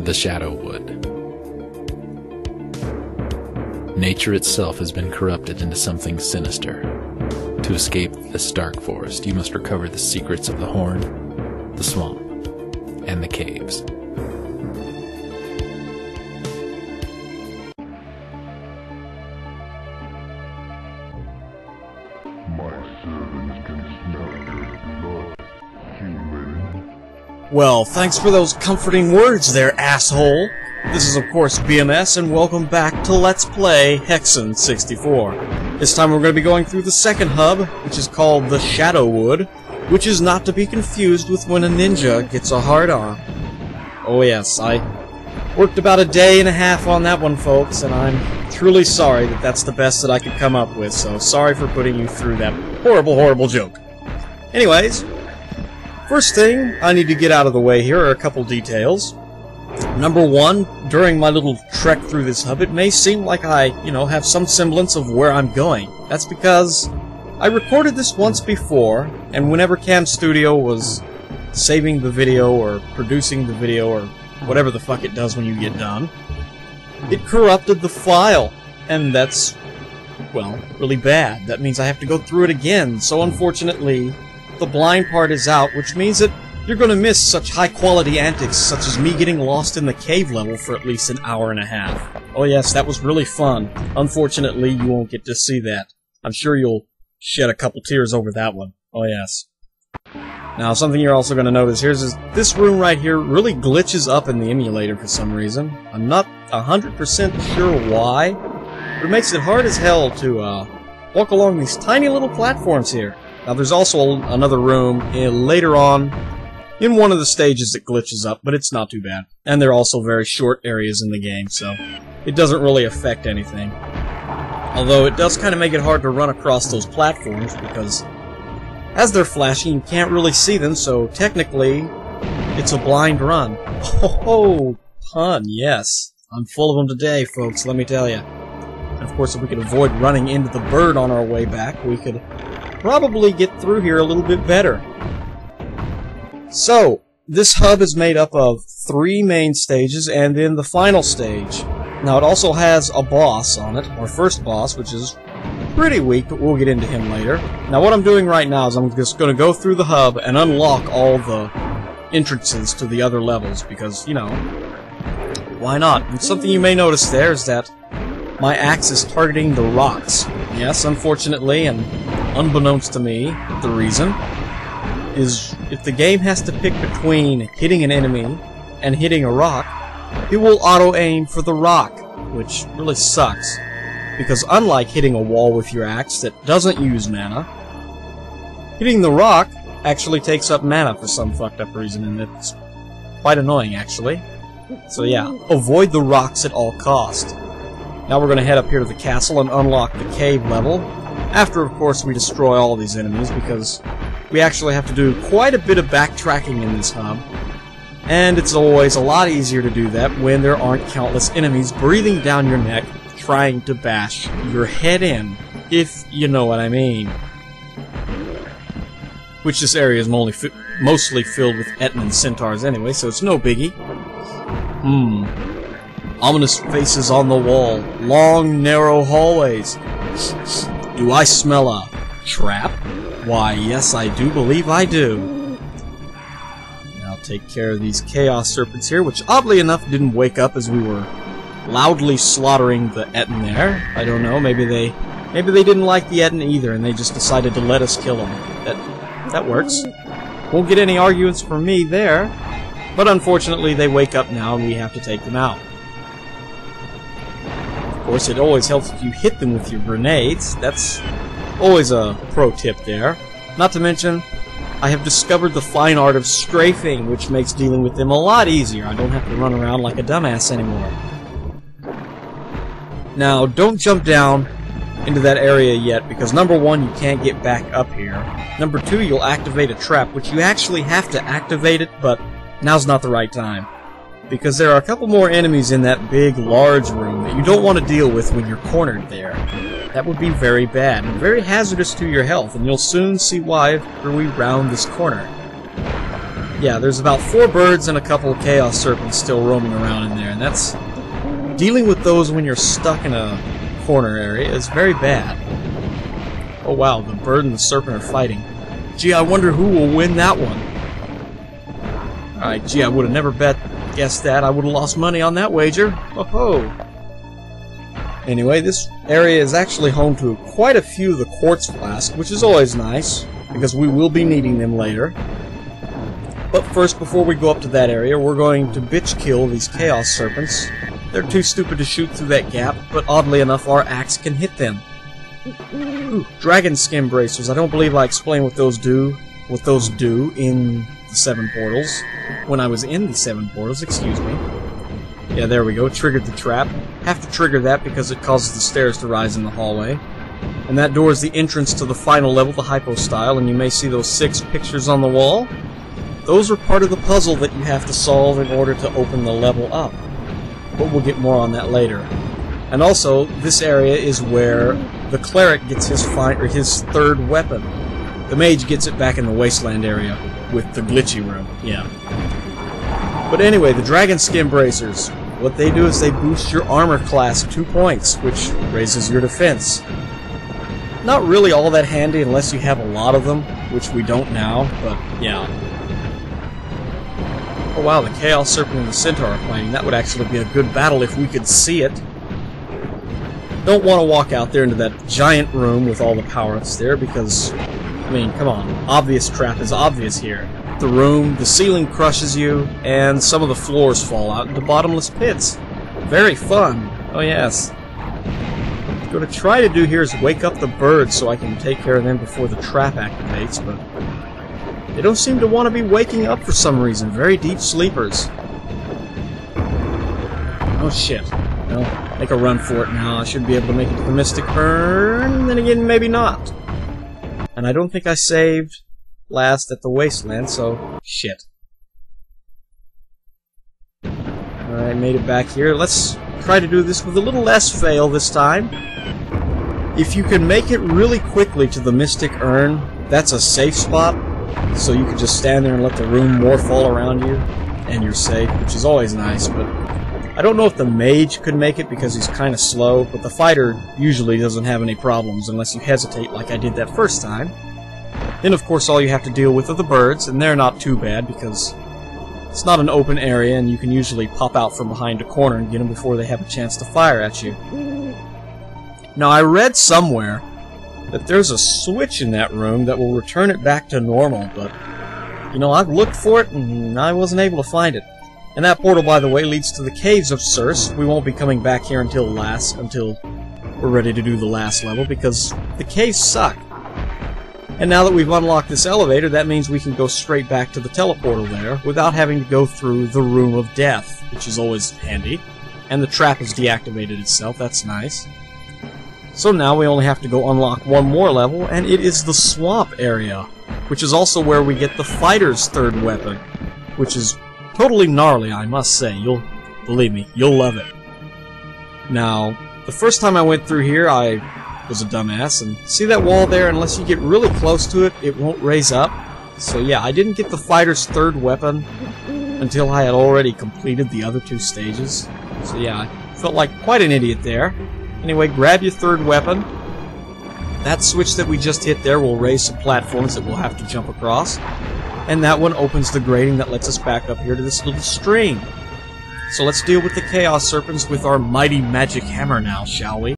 the Shadow Wood. Nature itself has been corrupted into something sinister. To escape this dark forest, you must recover the secrets of the Horn, the swamp, and the caves. Well, thanks for those comforting words there, asshole! This is of course BMS, and welcome back to Let's Play Hexen 64. This time we're going to be going through the second hub, which is called the Shadow Wood, which is not to be confused with when a ninja gets a hard-on. Oh yes, I worked about a day and a half on that one, folks, and I'm truly sorry that that's the best that I could come up with, so sorry for putting you through that horrible, horrible joke. Anyways, first thing I need to get out of the way here are a couple details. Number one, during my little trek through this hub, it may seem like I, have some semblance of where I'm going. That's because I recorded this once before, and whenever CamStudio was saving the video or producing the video or whatever the fuck it does when you get done, it corrupted the file, and that's, well, really bad. That means I have to go through it again, so unfortunately the blind part is out, which means that you're going to miss such high-quality antics such as me getting lost in the cave level for at least an hour and a half. Oh yes, that was really fun. Unfortunately, you won't get to see that. I'm sure you'll shed a couple tears over that one. Oh yes. Now, something you're also going to notice here is this room right here really glitches up in the emulator for some reason. I'm not 100% sure why, but it makes it hard as hell to walk along these tiny little platforms here. Now, there's also another room later on in one of the stages that glitches up, but it's not too bad. And they're also very short areas in the game, so it doesn't really affect anything. Although it does kind of make it hard to run across those platforms, because as they're flashing, you can't really see them, so technically, it's a blind run. Oh, pun, yes. I'm full of them today, folks, let me tell you. And of course, if we could avoid running into the bird on our way back, we could probably get through here a little bit better. So, this hub is made up of 3 main stages and then the final stage. Now, it also has a boss on it, our first boss, which is pretty weak, but we'll get into him later. Now, what I'm doing right now is I'm just going to go through the hub and unlock all the entrances to the other levels, because, why not? And something you may notice there is that my axe is targeting the rocks. Yes, unfortunately, and unbeknownst to me, the reason is if the game has to pick between hitting an enemy and hitting a rock, it will auto-aim for the rock, which really sucks. Because unlike hitting a wall with your axe that doesn't use mana, hitting the rock actually takes up mana for some fucked up reason, and it's quite annoying, actually. So yeah, avoid the rocks at all cost. Now we're going to head up here to the castle and unlock the cave level, after, of course, we destroy all these enemies, because we actually have to do quite a bit of backtracking in this hub. And it's always a lot easier to do that when there aren't countless enemies breathing down your neck, trying to bash your head in, if you know what I mean. Which this area is mostly filled with Etman centaurs anyway, so it's no biggie. Ominous faces on the wall, long, narrow hallways. Do I smell a trap? Why, yes, I do believe I do. Now take care of these chaos serpents here, which oddly enough didn't wake up as we were loudly slaughtering the Etn there. I don't know, maybe they didn't like the Etn either, and they just decided to let us kill them. That works. Won't get any arguments from me there, but unfortunately they wake up now and we have to take them out. Of course, it always helps if you hit them with your grenades. That's always a pro tip there. Not to mention, I have discovered the fine art of strafing, which makes dealing with them a lot easier. I don't have to run around like a dumbass anymore. Now, don't jump down into that area yet, because number 1, you can't get back up here. Number 2, you'll activate a trap, which you actually have to activate it, but now's not the right time. Because there are a couple more enemies in that big, large room that you don't want to deal with when you're cornered there. That would be very bad, and very hazardous to your health, and you'll soon see why after we round this corner. yeah, there's about 4 birds and a couple of Chaos Serpents still roaming around in there, and that's... dealing with those when you're stuck in a corner area is very bad. Oh wow, the bird and the serpent are fighting. Gee, I wonder who will win that one. Alright, gee, I would have never guessed that. I would have lost money on that wager. Ho-ho! Anyway, this area is actually home to quite a few of the quartz flasks, which is always nice, because we will be needing them later. But first, before we go up to that area, we're going to bitch kill these Chaos Serpents. They're too stupid to shoot through that gap, but oddly enough, our axe can hit them. Ooh, Dragon Skin Bracers. I don't believe I explained what those do in the 7 portals. When I was in the 7 portals, excuse me. Yeah, there we go. Triggered the trap. Have to trigger that because it causes the stairs to rise in the hallway. And that door is the entrance to the final level, the hypo-style, and you may see those 6 pictures on the wall. Those are part of the puzzle that you have to solve in order to open the level up. But we'll get more on that later. And also, this area is where the cleric gets his 3rd weapon. The mage gets it back in the wasteland area with the glitchy room. Yeah. But anyway, the Dragon Skin Bracers. What they do is they boost your armor class 2 points, which raises your defense. Not really all that handy unless you have a lot of them, which we don't now, but yeah. Oh wow, the Chaos Serpent and the Centaur are fighting. That would actually be a good battle if we could see it. Don't want to walk out there into that giant room with all the power-ups there because, I mean, come on. Obvious trap is obvious here. The room, the ceiling crushes you, and some of the floors fall out into bottomless pits. Very fun. Oh yes. What I'm going to try to do here is wake up the birds so I can take care of them before the trap activates, but they don't seem to want to be waking up for some reason. Very deep sleepers. Oh shit. Well, make a run for it now. I should be able to make it to the Mystic Burn, then again, maybe not. And I don't think I saved last at the Wasteland, so shit. Alright, made it back here. Let's try to do this with a little less fail this time. If you can make it really quickly to the Mystic Urn, that's a safe spot, so you can just stand there and let the room more fall around you, and you're safe, which is always nice, but I don't know if the mage could make it because he's kind of slow, but the fighter usually doesn't have any problems unless you hesitate like I did that first time. Then, of course, all you have to deal with are the birds, and they're not too bad because it's not an open area, and you can usually pop out from behind a corner and get them before they have a chance to fire at you. Now, I read somewhere that there's a switch in that room that will return it back to normal, but, you know, I've looked for it, and I wasn't able to find it. And that portal, by the way, leads to the Caves of Circe. We won't be coming back here until we're ready to do the last level, because the caves suck. And now that we've unlocked this elevator, that means we can go straight back to the teleportal there without having to go through the Room of Death, which is always handy. And the trap has deactivated itself, that's nice. So now we only have to go unlock one more level, and it is the Swamp area, which is also where we get the fighter's 3rd weapon, which is totally gnarly, I must say. Believe me, you'll love it. Now, the first time I went through here, I was a dumbass, and see that wall there? Unless you get really close to it, it won't raise up. So yeah, I didn't get the fighter's 3rd weapon until I had already completed the other 2 stages. So yeah, I felt like quite an idiot there. Anyway, grab your 3rd weapon. That switch that we just hit there will raise some platforms that we'll have to jump across. And that one opens the grating that lets us back up here to this little stream. So let's deal with the Chaos Serpents with our mighty magic hammer now, shall we?